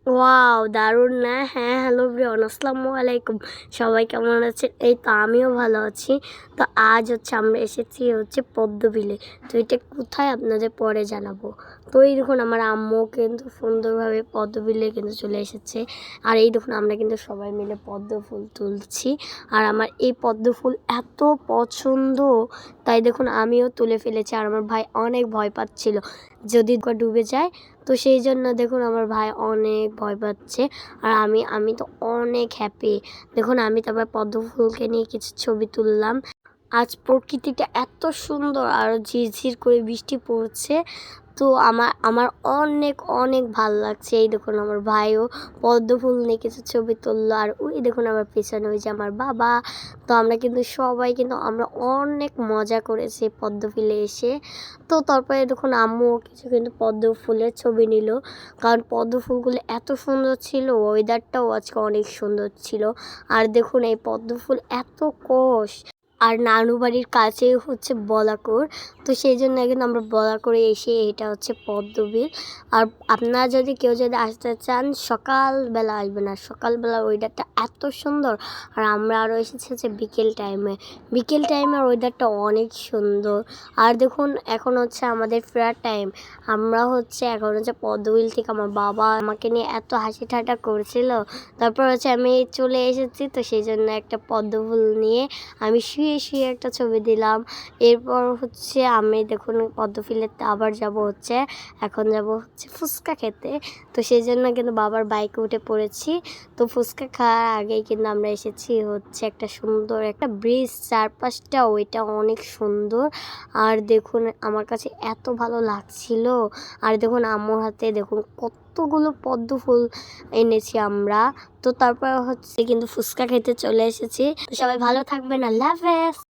Wow! দারুণ না? হ্যাঁ, হ্যালো এভরিওয়ান, আসসালামু আলাইকুম। সবাই কেমন আছেন? এই তো আমিও ভালো আছি। তো আজ আমরা এসেছি পদ্ম বিলে। তো এটা কোথায় আপনাদের পরে জানাবো। তো এই দেখুন আমার আম্মু কিন্তু সুন্দরভাবে পদ্ম বিলে কিন্তু চলে এসেছে। আর এই দেখুন আমরা কিন্তু সবাই মিলে পদ্ম ফুল তুলছি। আর আমার এই পদ্ম ফুল এত পছন্দ, তাই দেখুন আমিও তুলে ফেলেছি। আর আমার ভাই অনেক ভয় পাচ্ছিল যদি ডুবে যায়। তো সেই জন্য দেখুন আমার ভাই অনেক ভয় পাচ্ছে। আর আমি তো অনেক হ্যাপি। দেখুন আমি তারপর পদ্ম ফুলকে নিয়ে কিছু ছবি তুললাম। আজ প্রকৃতিটা এত সুন্দর আর ঝিরঝির করে বৃষ্টি পড়ছে। তো আমার আমার অনেক অনেক ভাল লাগছে। এই দেখুন আমার ভাইও পদ্ম ফুল নিয়ে কিছু ছবি তুললো। আর ওই দেখুন আমার পেছনে ওই যে আমার বাবা। তো আমরা কিন্তু সবাই কিন্তু আমরা অনেক মজা করেছি পদ্ম ফুলে এসে। তো তারপরে দেখুন আম্মুও কিছু কিন্তু পদ্ম ফুলের ছবি নিল, কারণ পদ্ম ফুলগুলো এত সুন্দর ছিল, ওয়েদারটাও আজকে অনেক সুন্দর ছিল। আর দেখুন এই পদ্ম ফুল এত কোষ। আর নানু বাড়ির কাছেই বলাকোর। তো সেই জন্য কিন্তু আমরা বলাকোরে এসে এটা পদ্মবিল। আর আপনারা যদি কেউ আসতে চান সকালবেলা আসবেন। আর সকালবেলা ওয়েদারটা এত সুন্দর। আর আমরা আরও এসেছি বিকেল টাইমের ওয়েদারটা অনেক সুন্দর। আর দেখুন এখন আমাদের ফেরার টাইম। আমরা এখন পদ্মবিল থেকে আমার বাবা আমাকে নিয়ে এত হাসি ঠাট্টা করছিল। তারপর আমি চলে এসেছি। তো সেই জন্য একটা পদ্মফুল নিয়ে আমি শুয়ে শুয়ে একটা ছবি দিলাম। এরপর আমি দেখুন পদ্মফুলেতে আবার এখন যাব ফুচকা খেতে। তো সেই জন্য কিন্তু বাবার বাইকে উঠে পড়েছি। তো ফুচকা খাওয়ার আগেই কিন্তু আমরা এসেছি একটা সুন্দর একটা ব্রিজ, চারপাশটা ওইটা অনেক সুন্দর। আর দেখুন আমার কাছে এত ভালো লাগছিল। আর দেখুন আম্মুর হাতে দেখুন কতগুলো পদ্ম ফুল এনেছি আমরা। তো তারপর কিন্তু ফুচকা খেতে চলে এসেছি। তো সবাই ভালো থাকবেন, আল্লাহ হাফেজ।